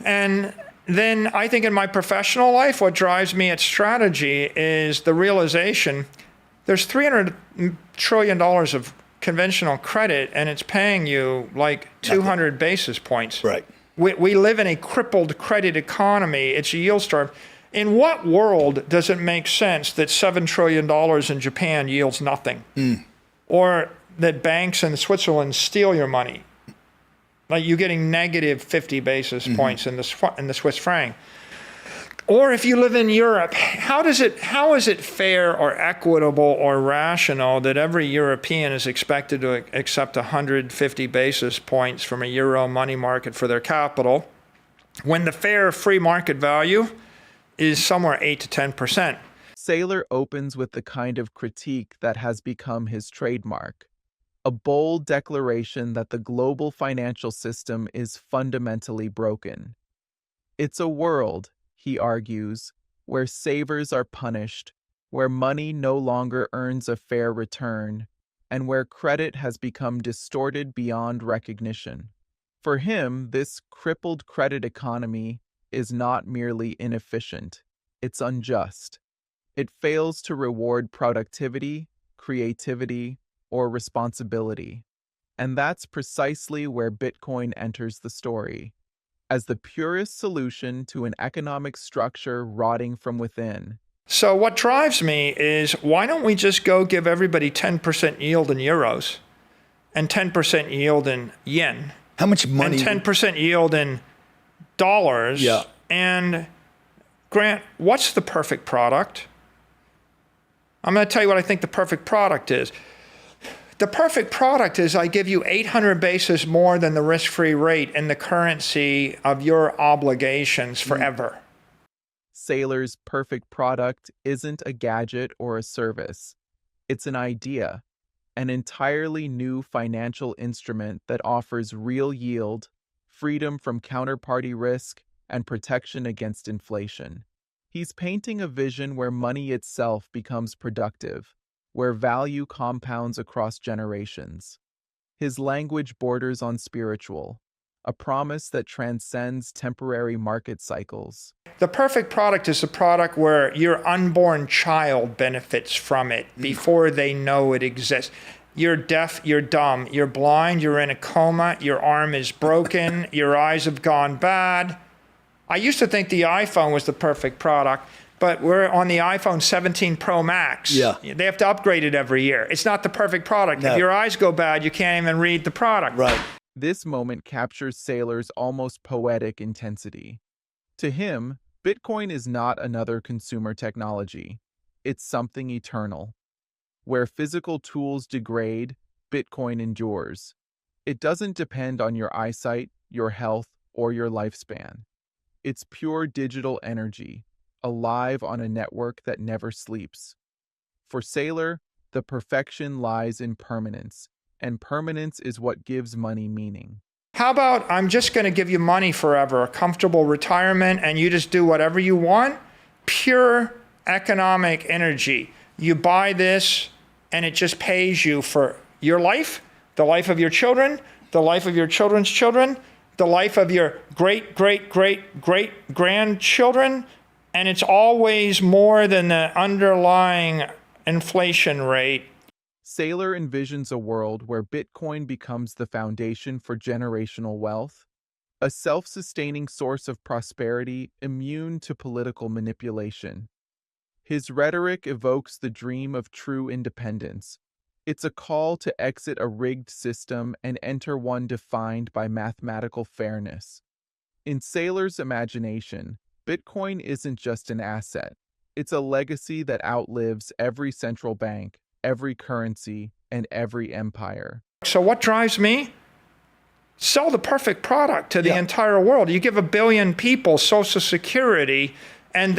And then I think in my professional life, what drives me at strategy is the realization there's $300 trillion of conventional credit, and it's paying you like 200 basis points. Right. We live in a crippled credit economy. It's a yield starve. In what world does it make sense that $7 trillion in Japan yields nothing? Or that banks in Switzerland steal your money? Like you're getting negative 50 basis points in the Swiss franc. Or if you live in Europe, how is it fair or equitable or rational that every European is expected to accept 150 basis points from a euro money market for their capital when the fair free market value is somewhere 8 to 10%? Saylor opens with the kind of critique that has become his trademark, a bold declaration that the global financial system is fundamentally broken. It's a world, he argues, where savers are punished, where money no longer earns a fair return, and where credit has become distorted beyond recognition. For him, this crippled credit economy is not merely inefficient, it's unjust. It fails to reward productivity, creativity, or responsibility. And that's precisely where Bitcoin enters the story, as the purest solution to an economic structure rotting from within. So what drives me is, why don't we just go give everybody 10% yield in euros and 10% yield in yen? How much money? And 10% yield in dollars. Yeah. And Grant, what's the perfect product? I'm going to tell you what I think the perfect product is. The perfect product is I give you 800 basis more than the risk-free rate in the currency of your obligations forever. Saylor's perfect product isn't a gadget or a service. It's an idea, an entirely new financial instrument that offers real yield, freedom from counterparty risk, and protection against inflation. He's painting a vision where money itself becomes productive, where value compounds across generations. His language borders on spiritual, a promise that transcends temporary market cycles. The perfect product is a product where your unborn child benefits from it before they know it exists. You're deaf, you're dumb, you're blind, you're in a coma, your arm is broken, your eyes have gone bad. I used to think the iPhone was the perfect product, but we're on the iPhone 17 Pro Max. Yeah. They have to upgrade it every year. It's not the perfect product. No. If your eyes go bad, you can't even read the product. Right. This moment captures Saylor's almost poetic intensity. To him, Bitcoin is not another consumer technology. It's something eternal. Where physical tools degrade, Bitcoin endures. It doesn't depend on your eyesight, your health, or your lifespan. It's pure digital energy, alive on a network that never sleeps. For Saylor, the perfection lies in permanence, and permanence is what gives money meaning. How about I'm just going to give you money forever, a comfortable retirement, and you just do whatever you want? Pure economic energy. You buy this, and it just pays you for your life, the life of your children, the life of your children's children, the life of your great-great-great-great-grandchildren, and it's always more than the underlying inflation rate. Saylor envisions a world where Bitcoin becomes the foundation for generational wealth, a self-sustaining source of prosperity immune to political manipulation. His rhetoric evokes the dream of true independence. It's a call to exit a rigged system and enter one defined by mathematical fairness. In Saylor's imagination, Bitcoin isn't just an asset. It's a legacy that outlives every central bank, every currency, and every empire. So what drives me? Sell the perfect product to the entire world. You give 1 billion people Social Security, and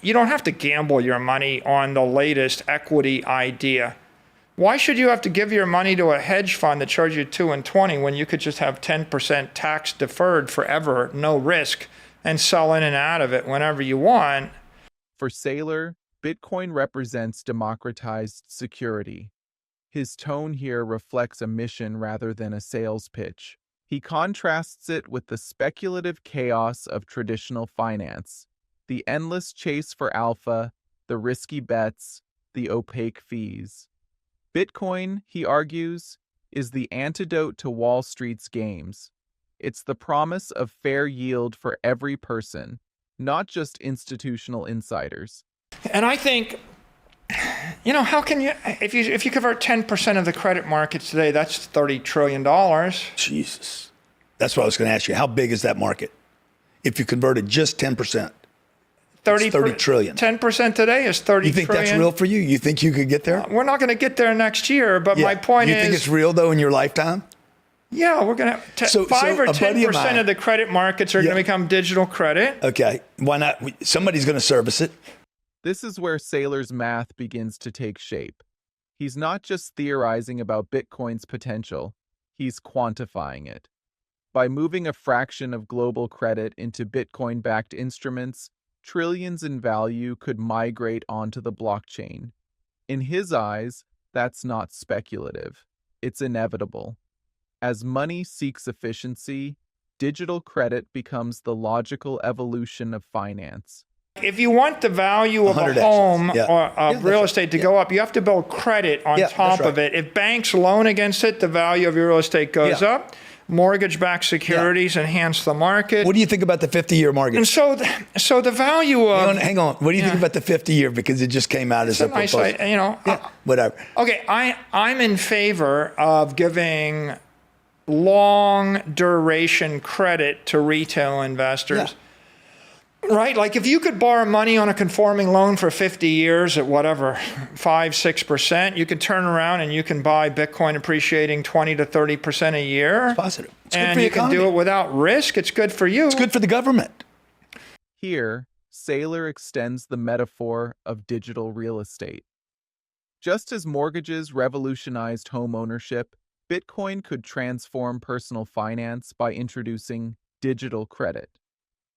you don't have to gamble your money on the latest equity idea. Why should you have to give your money to a hedge fund that charges you 2 and 20 when you could just have 10% tax deferred forever, no risk, and sell in and out of it whenever you want? For Saylor, Bitcoin represents democratized security. His tone here reflects a mission rather than a sales pitch. He contrasts it with the speculative chaos of traditional finance, the endless chase for alpha, the risky bets, the opaque fees. Bitcoin, he argues, is the antidote to Wall Street's games. It's the promise of fair yield for every person, not just institutional insiders. And I think, how can you, if you convert 10% of the credit markets today, that's $30 trillion. Jesus. That's what I was going to ask you. How big is that market? If you converted just 10%, 30 trillion. 10% today is 30 trillion. You think that's real for you? You think you could get there? We're not going to get there next year, but my point is... You think it's real, though, in your lifetime? Yeah, we're going to... 5 or 10% of the credit markets are going to become digital credit. Okay. Why not? Somebody's going to service it. This is where Saylor's math begins to take shape. He's not just theorizing about Bitcoin's potential, he's quantifying it. By moving a fraction of global credit into Bitcoin-backed instruments, trillions in value could migrate onto the blockchain. In his eyes, that's not speculative. It's inevitable. As money seeks efficiency, digital credit becomes the logical evolution of finance. If you want the value of a home or of real estate to go up, you have to build credit on top of it. If banks loan against it, the value of your real estate goes up. Mortgage-backed securities enhance the market. What do you think about the 50-year mortgage? And so the value of... Hang on. What do you think about the 50-year? Because it just came out as a proposal. Whatever. Okay, I'm in favor of giving long duration credit to retail investors. Right? Like if you could borrow money on a conforming loan for 50 years at whatever, 5-6%, you can turn around and you can buy Bitcoin appreciating 20 to 30% a year. It's positive. It's good and for the you can do it without risk. It's good for you. It's good for the government. Here, Saylor extends the metaphor of digital real estate. Just as mortgages revolutionized home ownership, Bitcoin could transform personal finance by introducing digital credit.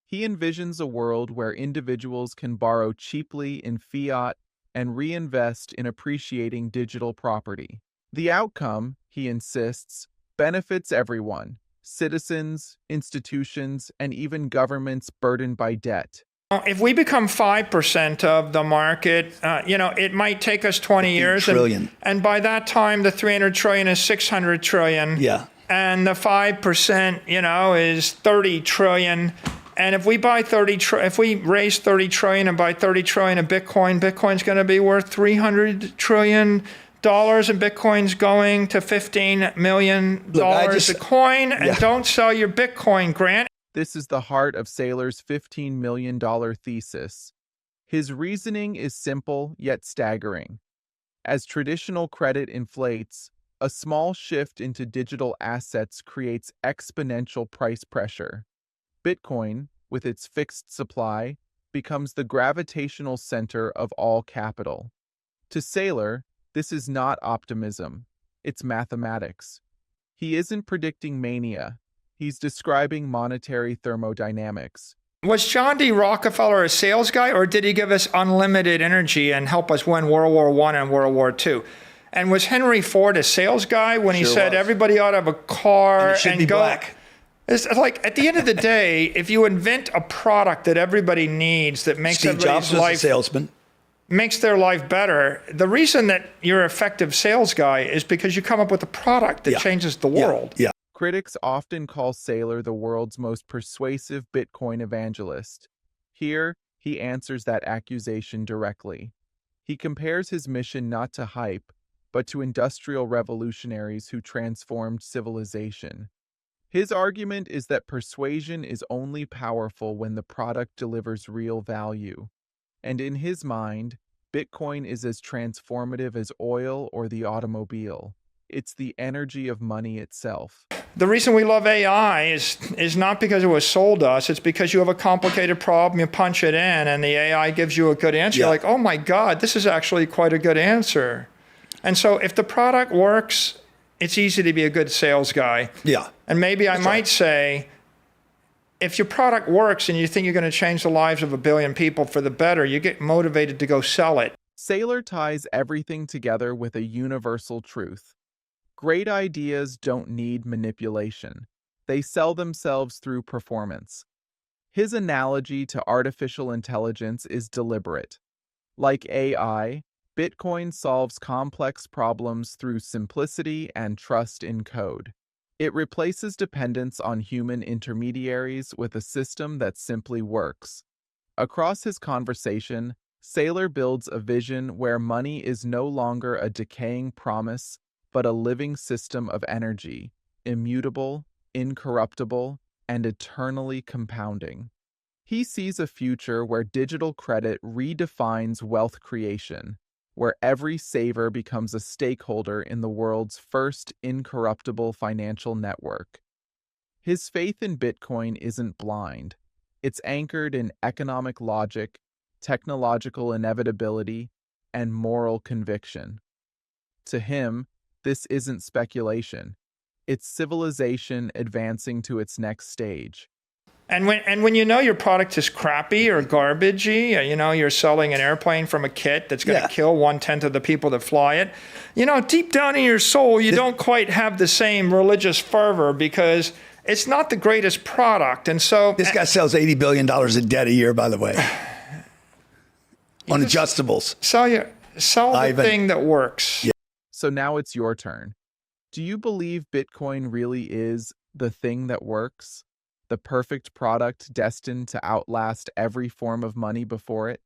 He envisions a world where individuals can borrow cheaply in fiat and reinvest in appreciating digital property. The outcome, he insists, benefits everyone: citizens, institutions, and even governments burdened by debt. If we become 5% of the market, it might take us 20 years. Trillion. And by that time, the 300 trillion is 600 trillion. Yeah. And the 5%, is 30 trillion. And if we buy if we raise 30 trillion and buy 30 trillion of Bitcoin, Bitcoin's going to be worth $300 trillion, and Bitcoin's going to $15 million a coin. And don't sell your Bitcoin, Grant. This is the heart of Saylor's $15 million thesis. His reasoning is simple yet staggering. As traditional credit inflates, a small shift into digital assets creates exponential price pressure. Bitcoin, with its fixed supply, becomes the gravitational center of all capital. To Saylor, this is not optimism, it's mathematics. He isn't predicting mania, he's describing monetary thermodynamics. Was John D. Rockefeller a sales guy, or did he give us unlimited energy and help us win World War I and World War II? And was Henry Ford a sales guy when he said everybody ought to have a car and it should be go... black? It's like, at the end of the day, if you invent a product that everybody needs that makes Steve Jobs was a salesman. Makes their life better, the reason that you're an effective sales guy is because you come up with a product that changes the world. Yeah. Critics often call Saylor the world's most persuasive Bitcoin evangelist. Here, he answers that accusation directly. He compares his mission not to hype, but to industrial revolutionaries who transformed civilization. His argument is that persuasion is only powerful when the product delivers real value. And in his mind, Bitcoin is as transformative as oil or the automobile. It's the energy of money itself. The reason we love AI is not because it was sold to us. It's because you have a complicated problem, you punch it in, and the AI gives you a good answer. You're like, oh my God, this is actually quite a good answer. And so if the product works, it's easy to be a good sales guy. Yeah. And maybe I might say, if your product works and you think you're going to change the lives of 1 billion people for the better, you get motivated to go sell it. Saylor ties everything together with a universal truth. Great ideas don't need manipulation. They sell themselves through performance. His analogy to artificial intelligence is deliberate. Like AI, Bitcoin solves complex problems through simplicity and trust in code. It replaces dependence on human intermediaries with a system that simply works. Across his conversation, Saylor builds a vision where money is no longer a decaying promise, but a living system of energy, immutable, incorruptible, and eternally compounding. He sees a future where digital credit redefines wealth creation, where every saver becomes a stakeholder in the world's first incorruptible financial network. His faith in Bitcoin isn't blind. It's anchored in economic logic, technological inevitability, and moral conviction. To him, this isn't speculation. It's civilization advancing to its next stage. And when you know your product is crappy or garbagey, you're selling an airplane from a kit that's going to kill 1/10 of the people that fly it, deep down in your soul, you don't quite have the same religious fervor because it's not the greatest product. And so this guy sells $80 billion in debt a year, by the way, on adjustables. Sell the thing that works. Yeah. So now it's your turn. Do you believe Bitcoin really is the thing that works? The perfect product destined to outlast every form of money before it?